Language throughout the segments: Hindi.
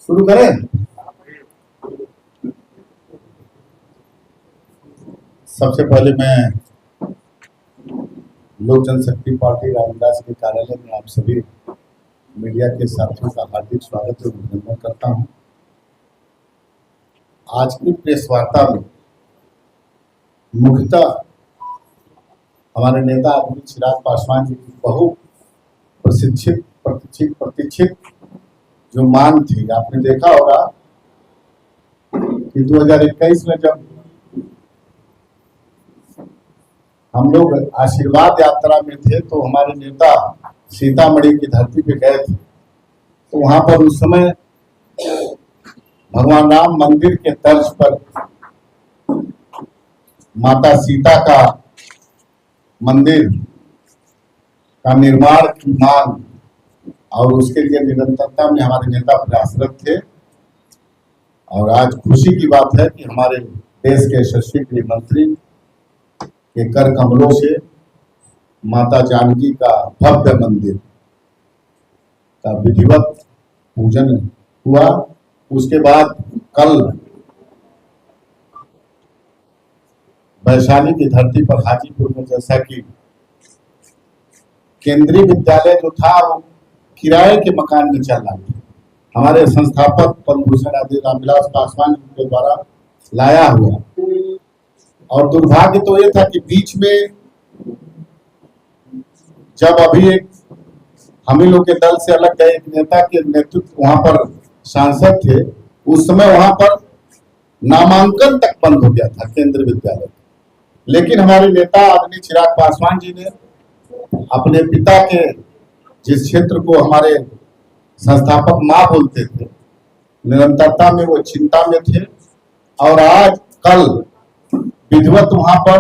शुरू करें। सबसे पहले मैं लोक जनशक्ति पार्टी रामदास के कार्यालय में आप सभी मीडिया के साथियों का हार्दिक स्वागत और अभिनंदन करता हूं। आज की प्रेस वार्ता में मुख्यतः हमारे नेता आदरणीय चिराग पासवान जी की बहु प्रतीक्षित जो मांग थी, आपने देखा होगा कि 2021 में जब हम लोग आशीर्वाद यात्रा में थे तो हमारे नेता सीतामढ़ी की धरती पे गए थे, तो वहां पर उस समय भगवान राम मंदिर के तर्ज पर माता सीता का मंदिर का निर्माण की मांग और उसके लिए निरंतरता में हमारे नेता प्रयासरत थे। और आज खुशी की बात है कि हमारे देश के यशस्वी गृह मंत्री के कर कमलों से माता जानकी का भव्य मंदिर का विधिवत पूजन हुआ। उसके बाद कल वैशाली की धरती पर हाजीपुर में, जैसा कि केंद्रीय विद्यालय जो था वो किराए के मकान में चल रहा था, हमारे संस्थापक पद्मभूषण आदि रामविलास पासवान के द्वारा लाया हुआ। और दुर्भाग्य तो ये था कि बीच में जब अभी एक हम ही लोग के दल से अलग गए एक नेता के नेतृत्व वहां पर सांसद थे, उस समय वहां पर नामांकन तक बंद हो गया था केंद्रीय विद्यालय। लेकिन हमारे नेता आदरणीय चिराग पासवान जी ने अपने पिता के जिस क्षेत्र को हमारे संस्थापक मां बोलते थे, निरंतरता में वो चिंता में थे और आज कल विधिवत वहां पर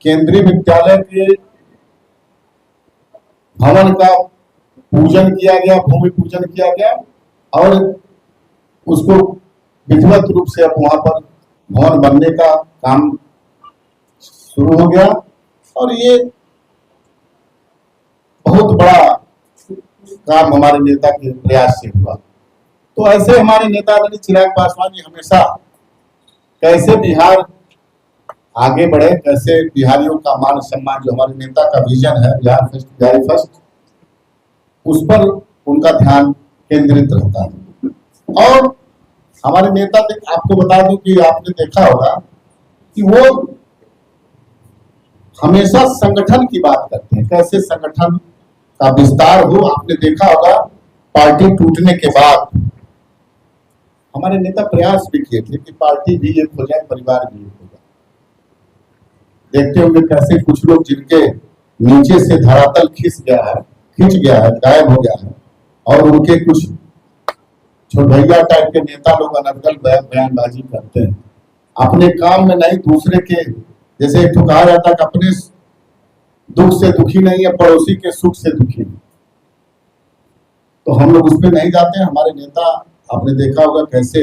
केंद्रीय विद्यालय के भवन का पूजन किया गया, भूमि पूजन किया गया और उसको विधिवत रूप से अब वहां पर भवन बनने का काम शुरू हो गया। और ये बहुत बड़ा काम हमारे नेता के प्रयास से हुआ। तो ऐसे हमारे नेता आदरणीय चिराग पासवान जी हमेशा कैसे बिहार आगे बढ़े, कैसे बिहारियों का मान सम्मान, जो हमारे नेता का विजन है बिहार फर्स्ट बिहारी फर्स्ट, उस पर उनका ध्यान केंद्रित रहता है। और हमारे नेता आपको बता दूं कि आपने देखा होगा कि वो हमेशा संगठन की बात करते हैं, कैसे संगठन का विस्तार हो। आपने देखा होगा पार्टी टूटने के बाद हमारे नेता प्रयास भी किए थे कि पार्टी भी एक हो जाए, परिवार भी एक हो जाए। देखते होंगे कैसे कुछ लोग जिनके नीचे से धरातल खिंच गया है, गायब हो गया है, और उनके कुछ छोटभैया टाइप के नेता लोग अनर्गल बयानबाजी करते हैं, अपने काम में नहीं दूसरे के, जैसे एक तो कहा जाता है कि अपने दुख से दुखी नहीं है, पड़ोसी के सुख से दुखी है। तो हम लोग उस पर नहीं जाते हैं। हमारे नेता आपने देखा होगा कैसे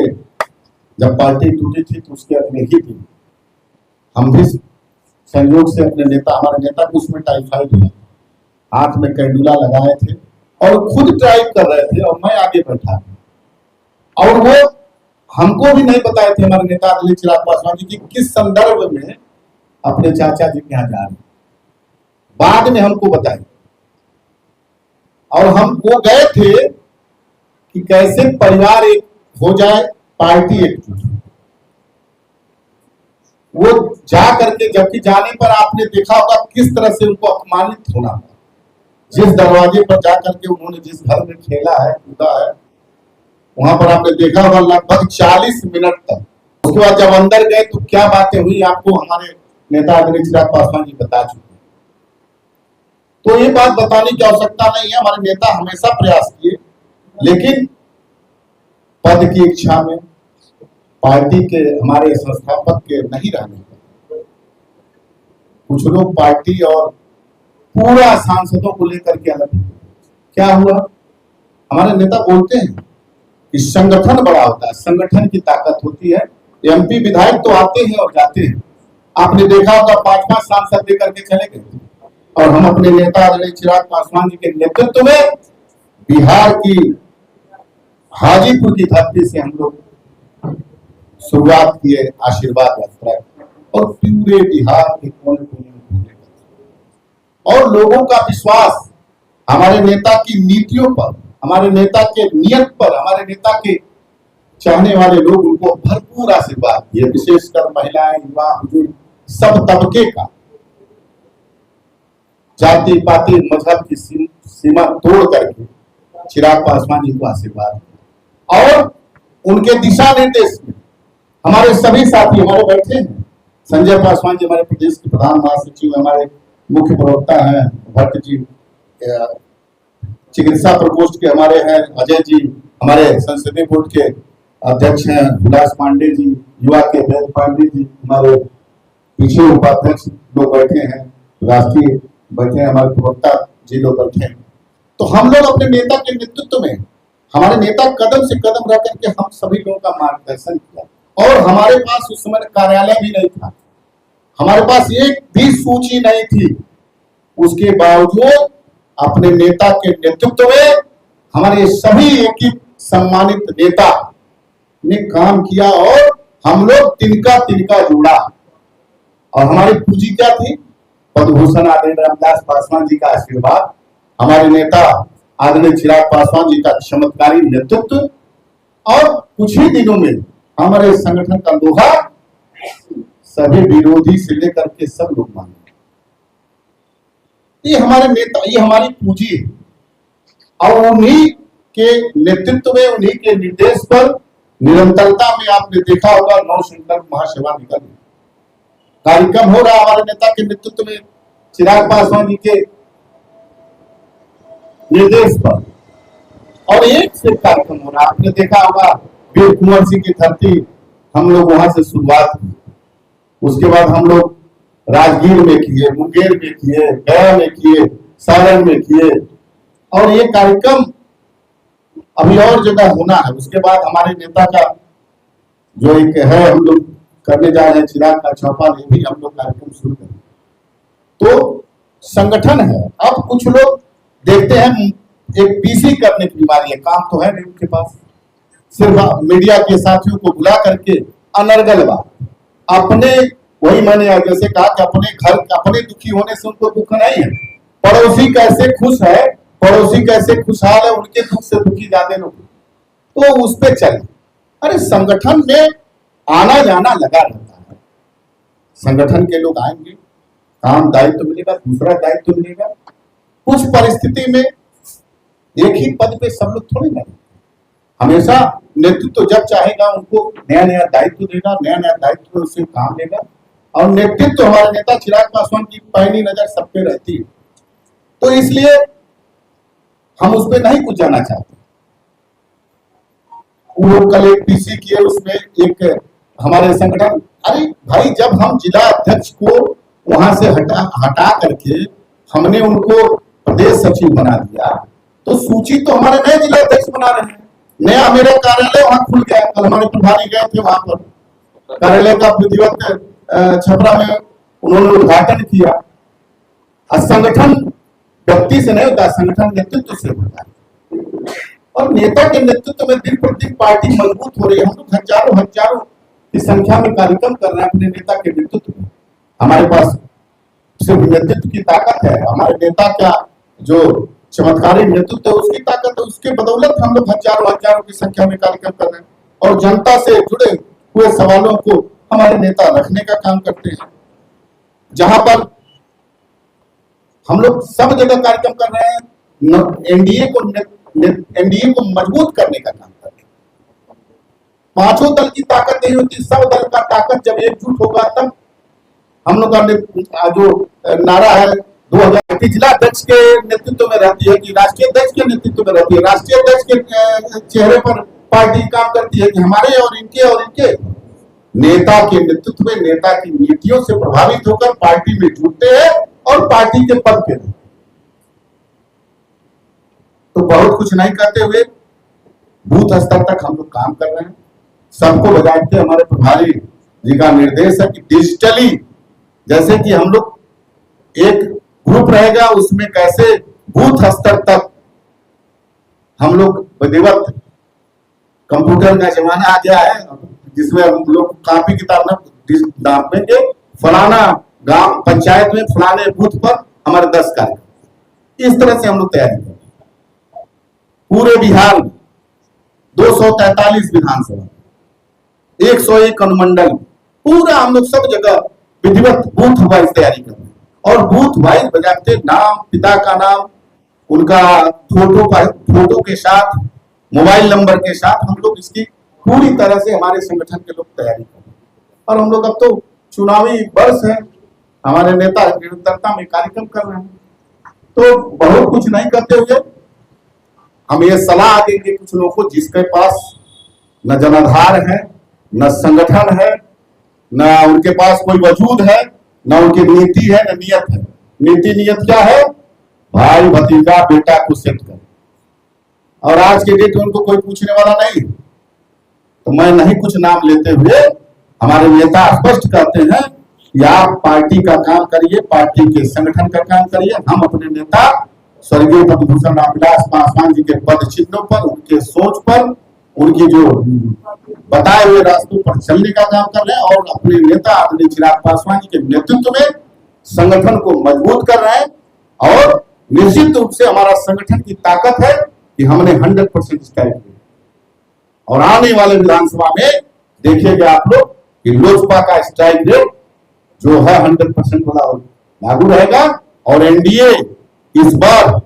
जब पार्टी टूटी थी तो उसके अपने ही थी, हम भी संयोग से अपने नेता, हमारे नेता को उसमें टाइफाइड हुआ, हाथ में कैंडुला लगाए थे और खुद ड्राइव कर रहे थे और मैं आगे बैठा था। और वो हमको भी नहीं बताए थे हमारे नेता आदरणीय चिराग पासवान जी की किस संदर्भ में अपने चाचा जी के यहाँ जा रहे, बाद में हमको बताए। और हम वो गए थे कि कैसे परिवार एक हो जाए, पार्टी एकजुट। वो जा करके, जबकि जाने पर आपने देखा होगा किस तरह से उनको अपमानित होना है। जिस दरवाजे पर जा करके उन्होंने जिस घर में खेला है, कूदा है, वहां पर आपने देखा होगा लगभग 40 मिनट तक। उसके बाद जब अंदर गए तो क्या बातें हुई आपको हमारे नेता आदरणीय चिराग पासवान जी बता चुके। तो ये बात बताने की आवश्यकता नहीं है। हमारे नेता हमेशा प्रयास किए, लेकिन पद की इच्छा में, पार्टी के हमारे संस्थापक के नहीं रहने पर कुछ लोग पार्टी और पूरा सांसदों को लेकर के अलग। क्या हुआ? हमारे नेता बोलते हैं कि संगठन बड़ा होता है, संगठन की ताकत होती है। एमपी विधायक तो आते हैं और जाते हैं, आपने देखा होगा 5-5 सांसद लेकर के चले गए। और हम अपने नेता आदरणीय चिराग पासवान जी के नेतृत्व में बिहार की हाजीपुर की धरती से हम लोग शुरुआत किए आशीर्वाद यात्रा और पूरे बिहार के कोने कोने में घूमे और लोगों का विश्वास हमारे नेता की नीतियों पर, हमारे नेता के नियत पर, हमारे नेता के चाहने वाले लोग उनको भरपूर आशीर्वाद दिए, विशेषकर महिलाएं, युवा, बुजुर्ग, सब तबके का, जाति पाति मजहब की सीमा तोड़ करके चिराग पासवान जी को आशीर्वाद दिया। और उनके दिशा निर्देश में हमारे सभी साथी हमारे बैठे हैं, संजय पासवान जी हमारे प्रदेश के प्रधान महासचिव, हमारे मुख्य प्रवक्ता हैं भट्ट जी, चिकित्सा प्रकोष्ठ के हमारे हैं अजय जी, हमारे संसदीय बोर्ड के अध्यक्ष हैं विलास पांडे जी, युवा के वेद पांडे जी, हमारे पीछे उपाध्यक्ष लोग बैठे हैं, राष्ट्रीय बैठे हैं, हमारे प्रवक्ता जी लोग बैठे हैं। तो हम लोग अपने नेता के नेतृत्व में, हमारे नेता कदम से कदम रह करके हम सभी लोगों का मार्गदर्शन किया। और हमारे पास उस समय कार्यालय भी नहीं था, हमारे पास एक भी सूची नहीं थी, उसके बावजूद अपने नेता के नेतृत्व में हमारे सभी एक सम्मानित नेता ने काम किया और हम लोग तिनका तिनका जोड़ा। और हमारी पूंजी क्या थी? पद्मभूषण आदरणीय रामदास पासवान जी का आशीर्वाद, हमारे नेता आदरणीय चिराग पासवान जी का चमत्कारी नेतृत्व, और कुछ ही दिनों में हमारे संगठन का लोहा सभी विरोधी से लेकर के सब लोग माने। ये हमारे नेता, ये हमारी पूंजी है। और उन्हीं के नेतृत्व में, उन्हीं के निर्देश पर निरंतरता में आपने देखा होगा 9 संकल्प महासेवा निकल कार्यक्रम हो रहा है हमारे नेता के नेतृत्व में, चिराग पासवान जी के निर्देश पर, और एक से कार्यक्रम हो रहा है। आपने देखा होगा वीर कुंवर सिंह की धरती, हम लोग वहां से शुरुआत की, उसके बाद हम लोग राजगीर में किए, मुंगेर में किए, गया में किए, सारण में किए, और ये कार्यक्रम अभी और जगह होना है। उसके बाद हमारे नेता का जो एक है, हम लोग करने जा रहे हैं चिराग का चौपाल, ये भी हम लोग कार्यक्रम शुरू करें। तो संगठन है। अब कुछ लोग देखते हैं एक पीसी करने की बीमारी है, काम तो है नहीं उनके पास, सिर्फ मीडिया के साथियों को बुला करके अनर्गल बात, अपने, वही मैंने जैसे कहा कि अपने घर, अपने दुखी होने से उनको दुख नहीं है, पड़ोसी कैसे खुश है, पड़ोसी कैसे खुशहाल है, उनके दुख से दुखी ज्यादा लोग, तो उस पर चले। अरे संगठन में आना जाना लगा रहता है, संगठन के लोग आएंगे, काम दायित्व मिलेगा, दूसरा दायित्व मिलेगा। कुछ परिस्थिति में एक ही पद पे सब लोग थोड़े ना, हमेशा नेतृत्व जब चाहेगा उनको नया नया दायित्व देगा, नया नया दायित्व उससे काम लेगा। और नेतृत्व हमारे नेता चिराग पासवान की पैनी नजर सब पे रहती है, तो इसलिए हम उस पर नहीं कुछ जाना चाहते। वो कल एक पीसी किए, उसमें एक हमारे संगठन, अरे भाई जब हम जिला अध्यक्ष को वहां से हटा करके हमने उनको प्रदेश सचिव बना दिया, तो सूची तो हमारे नए जिला अध्यक्ष बना रहे हैं। नया मेरा कार्यालय वहां खुल गया, कल हमारे प्रभारी गए थे वहां पर, कार्यालय का विधिवत छपरा में उन्होंने उद्घाटन किया। संगठन व्यक्ति से नहीं होता, संगठन नेतृत्व से होता है। और नेता के नेतृत्व में दिन प्रतिदिन पार्टी मजबूत हो रही है। हम लोग हजारों की संख्या में कार्यक्रम कर रहे हैं अपने नेता के नेतृत्व में। हमारे पास सिर्फ नेतृत्व की ताकत है, हमारे नेता का जो चमत्कारी नेतृत्व है उसकी ताकत है, उसके बदौलत हम लोग हजारों की संख्या में कार्यक्रम कर रहे हैं। और जनता से जुड़े हुए सवालों को हमारे नेता रखने का काम करते हैं। जहां पर हम लोग सब जगह कार्यक्रम कर रहे हैं, एनडीए को मजबूत करने का काम कर रहे हैं। पांचों दल की ताकत नहीं होती, सब दल का ताकत जब एकजुट होगा तब हम लोग का जो नारा है 2000 जिला अध्यक्ष के नेतृत्व में रहती है कि राष्ट्रीय अध्यक्ष के नेतृत्व में रहती है, राष्ट्रीय अध्यक्ष के चेहरे पर पार्टी काम करती है कि हमारे और इनके नेता के नेतृत्व में, नेता की नीतियों से प्रभावित होकर पार्टी में जुड़ते हैं और पार्टी के पद पे। तो बहुत कुछ नहीं करते हुए बूथ स्तर तक हम लोग काम कर रहे हैं। सबको बजाते हमारे प्रभारी जी का निर्देश है कि डिजिटली, जैसे कि हम लोग एक ग्रुप रहेगा उसमें कैसे बूथ स्तर तक हम लोग विधिवत कंप्यूटर का जमाना आ गया है जिसमें हम लोग कॉपी किताब नापेंगे, फलाना गांव पंचायत में फलाने बूथ पर हमारे 10 कार्यक्रम। इस तरह से हम लोग तैयारी कर पूरे बिहार में 243 विधानसभा, 101 अनुमंडल, पूरा हम लोग सब जगह विधिवत बूथ वाइज तैयारी कर रहे हैं। और बूथ वाइज बजाते नाम, पिता का नाम, उनका फोटो के साथ, मोबाइल नंबर के साथ हम लोग इसकी पूरी तरह से हमारे संगठन के लोग तैयारी कर रहे हैं। और हम लोग अब तो चुनावी वर्ष है, हमारे नेता निरंतरता में कार्यक्रम कर रहे हैं, तो बहुत कुछ नहीं करते हुए हम ये सलाह देंगे कुछ लोगों को जिसके पास न जनाधार है, न संगठन है, न उनके पास कोई वजूद है, न उनकी नीति है, न नियत है। नीति नियत क्या है? भाई भतीजा बेटा को सेट कर, और आज के डेट में उनको कोई पूछने वाला नहीं। तो मैं नहीं कुछ नाम लेते हुए हमारे नेता स्पष्ट करते हैं कि आप पार्टी का काम करिए, पार्टी के संगठन का काम करिए। हम अपने नेता स्वर्गीय पद्मभूषण रामविलास पासवान जी के पद चिन्हों पर, उनके सोच पर, उनकी जो बताए हुए रास्तों पर चलने का काम कर रहे हैं और अपने नेता आदरणीय चिराग पासवान जी के नेतृत्व में संगठन को मजबूत कर रहे हैं। और निश्चित रूप से हमारा संगठन की ताकत है कि हमने 100% स्ट्राइक किया, और आने वाले विधानसभा में देखिएगा आप लोग कि लोजपा का स्ट्राइक रेट जो है 100% वाला लागू रहेगा। और एनडीए इस बार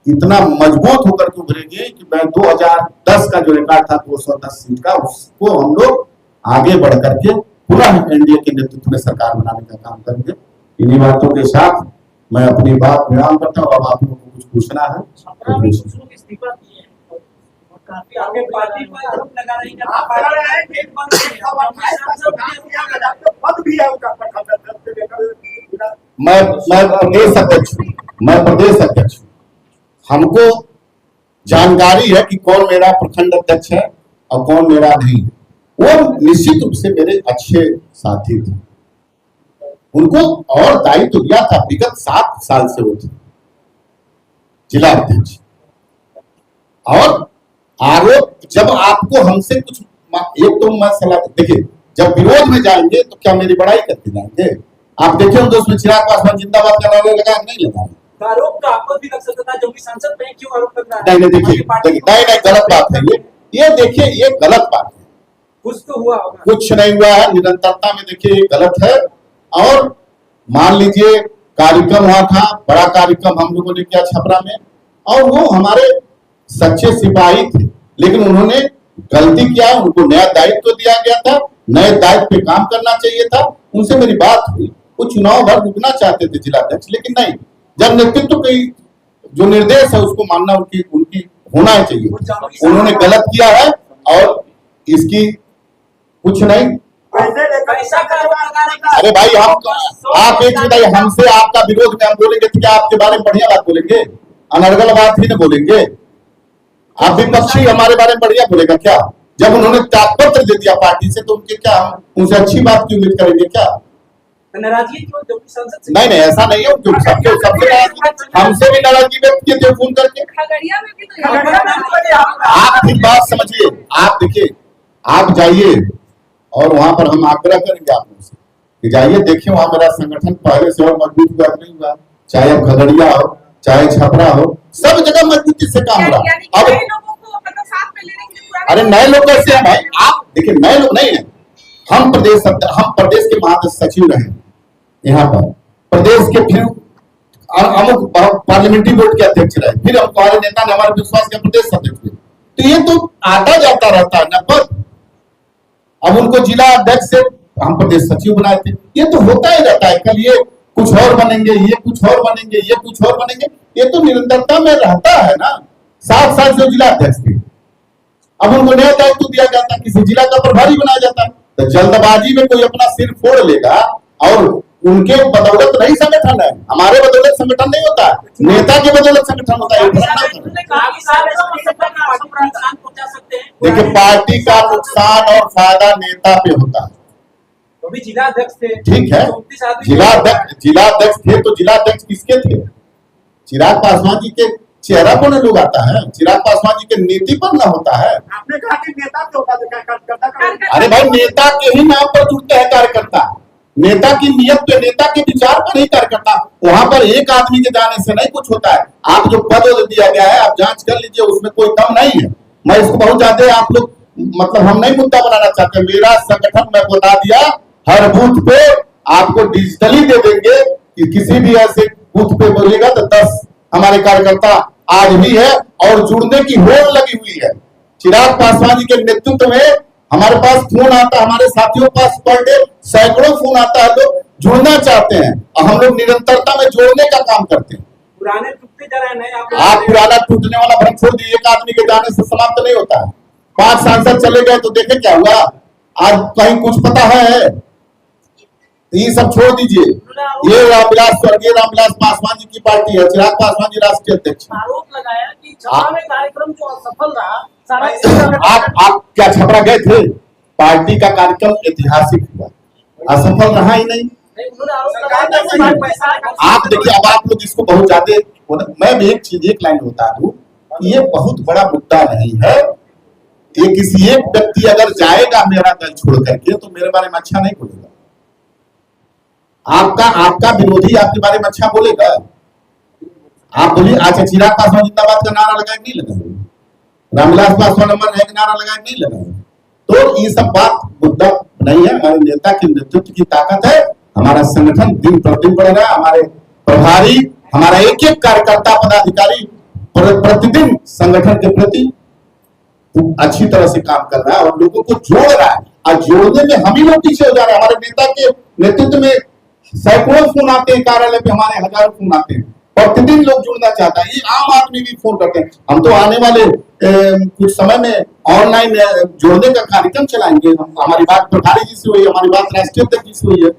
इतना मजबूत होकर के उभरेगी कि मैं 2010 का जो रिकॉर्ड था 210 सीट का, उसको हम लोग आगे बढ़ करके पूरा एनडीए के नेतृत्व में सरकार बनाने का काम करेंगे। इन्हीं बातों के साथ मैं अपनी बात विराम करता हूँ। अब आप लोगों को कुछ पूछना है मैं प्रदेश अध्यक्ष हूँ। हमको जानकारी है कि कौन मेरा प्रखंड अध्यक्ष है और कौन मेरा नहीं है। वो निश्चित रूप से मेरे अच्छे साथी थे, उनको और दायित्व दिया था। विगत 7 साल से वो थे जिला अध्यक्ष। और आरोप जब आपको हमसे कुछ एक तो मैं सलाह देखिए, जब विरोध में जाएंगे तो क्या मेरी बड़ाई करके जाएंगे? आप देखिए तो उसमें चिराग पासवान जिंदाबाद का नारा लगा नहीं लगा? आरोप का आपको भी लग सकता था, जो भी सांसद पे क्यों आरोप लग रहा है? नहीं देखिए, नहीं गलत बात है ये देखिए, ये गलत बात है। कुछ तो हुआ होगा। कुछ नहीं हुआ है, निरंतरता में देखिए ये गलत है। और मान लीजिए कार्यक्रम हुआ था, बड़ा कार्यक्रम हम लोगों ने किया छपरा में, और वो हमारे सच्चे सिपाही थे, लेकिन उन्होंने गलती किया, उनको नया दायित्व दिया गया था, नए दायित्व पे काम करना चाहिए था। उनसे मेरी बात हुई, वो चुनाव भर रुकना चाहते थे जिलाध्यक्ष, लेकिन नहीं, जब नेतृत्व की जो निर्देश है उसको मानना उनकी होना चाहिए। उन्होंने गलत किया है और इसकी कुछ नहीं। अरे भाई आप एक बताइए, हमसे आपका विरोध में हम बोलेंगे तो क्या आपके बारे में बढ़िया बात बोलेंगे? अनर्गल बात ही ना बोलेंगे? आप विपक्षी हमारे बारे में बढ़िया बोलेगा क्या? जब उन्होंने त्यागपत्र दे दिया पार्टी से तो उनके क्या हम उनसे अच्छी बात की उम्मीद करेंगे क्या? नाराजगी क्यों संसद से? नहीं ऐसा नहीं है, सबसे हमसे भी नाराजगी व्यक्त किए थे फोन करके। आप फिर बात समझिए, आप देखिए, आप जाइए और वहां पर हम आग्रह करेंगे आप लोगों से कि जाइए देखिए, वहां मेरा संगठन पहले से और मजबूत हुआ नहीं हुआ, चाहे अब खगड़िया हो चाहे छपरा हो, सब जगह मजबूती से काम हो रहा। अब अरे नए लोग कैसे हैं भाई? आप देखिए, नए लोग नहीं है, हम प्रदेश के महासचिव रहे यहाँ पर, प्रदेश के फिर अमुक पार्लियामेंट्री बोर्ड के अध्यक्ष रहे, फिर हमारे नेता ने हमारे विश्वास के प्रदेश अध्यक्ष हुए। तो ये तो आता जाता रहता है न पद। अब उनको जिला अध्यक्ष से हम प्रदेश सचिव बनाए थे, ये तो होता ही रहता है। कल ये कुछ और बनेंगे, ये कुछ और बनेंगे, ये कुछ और बनेंगे, ये तो निरंतरता में रहता है ना। 7 साल से जिला अध्यक्ष थे, अब उनको नया दायित्व दिया जाता है, किसी जिला का प्रभारी बनाया जाता है। तो जल्दबाजी में कोई अपना सिर फोड़ लेगा, और उनके बदौलत नहीं संगठन है, हमारे बदौलत संगठन नहीं होता, नेता के बदौलत संगठन होता है। देखिए, पार्टी का नुकसान और फायदा नेता पे होता है। जिला अध्यक्ष थे, ठीक है, जिला अध्यक्ष थे तो जिला अध्यक्ष किसके थे? चिराग पासवान जी के चेहरा पर न लोग आता है, चिराग पासवान जी के नीति पर न होता है। आपने कहा कि नेता तो अरे भाई, नेता के ही नाम पर जुड़ते हैं कार्यकर्ता, नेता की नियत पे, नेता के विचार पर नहीं कार्यकर्ता। वहां पर एक आदमी के जाने से नहीं कुछ होता है। आप जो पद दिया गया है, आप जांच कर लीजिए, उसमें कोई कम नहीं है। मैं इसको बहुत ज्यादा आप लोग मतलब हम नहीं मुद्दा बनाना चाहते। मेरा संगठन मैं बता दिया, हर बूथ पे आपको डिजिटली दे देंगे कि किसी भी ऐसे बूथ पे बोलिएगा तो 10 हमारे कार्यकर्ता आज भी है और जुड़ने की होड़ लगी हुई है। चिराग पासवान जी के नेतृत्व में हमारे पास फोन आता है, हमारे साथियों के पास पर डे सैकड़ों फोन आता है, लोग जुड़ना चाहते हैं और हम लोग निरंतरता में जोड़ने का काम करते हैं। पुराने टूटते जा रहे हैं, आप पुराना टूटने वाला भ्रम छोड़ दीजिए। एक आदमी के जाने से समाप्त नहीं होता है। 5 सांसद चले गए तो देखे क्या हुआ, आज कहीं कुछ पता है? ये सब छोड़ दीजिए। ये रामविलास, स्वर्गीय रामविलास पासवान जी की पार्टी है, चिराग पासवान जी राष्ट्रीय अध्यक्ष। आरोप लगाया कि छपरा में कार्यक्रम जो असफल रहा, सारा आप क्या छपरा गए थे? पार्टी का कार्यक्रम ऐतिहासिक हुआ, असफल रहा ही नहीं। आप देखिए, अब आप लोग इसको बहुत ज्यादा, मैं भी एक लाइन बता दूं, ये बहुत बड़ा मुद्दा नहीं है। ये किसी एक व्यक्ति अगर जाएगा मेरा दल छोड़ करके तो मेरे बारे में अच्छा नहीं बोलेगा। आपका विरोधी आपके बारे में अच्छा बोलेगा? आप बोलिए, अच्छा चिराग पासवान जिंदाबाद का नारा लगाए नहीं लगाए, रामविलास पासवान नंबर 1 नारा लगाए नहीं लगाए, तो ये सब बात मुद्दा नहीं है। हमारे नेता के नेतृत्व की ताकत है, हमारा संगठन दिन प्रतिदिन बढ़ रहा है, हमारे प्रभारी, हमारा एक एक कार्यकर्ता पदाधिकारी प्रतिदिन संगठन के प्रति अच्छी तरह से काम कर रहा है और लोगों को जोड़ रहा है। और जोड़ने में हम ही लोग पीछे हो जा रहे हैं। हमारे नेता के नेतृत्व में सैकड़ों फोन आते हैं, कार्यालय पे हमारे हजारों फोन आते हैं, प्रतिदिन लोग जुड़ना चाहता है। ये आम आदमी भी फोन करते हैं। हम तो आने वाले कुछ समय में ऑनलाइन जोड़ने का कार्यक्रम चलाएंगे। हमारी बात प्रभारी जी से हुई, हमारी बात राष्ट्रीय अध्यक्ष जी से हुई है।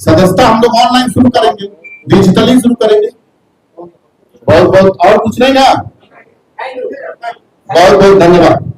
सदस्यता हम लोग ऑनलाइन शुरू करेंगे, डिजिटली शुरू करेंगे। बहुत बहुत और कुछ नहीं ना, बहुत बहुत धन्यवाद।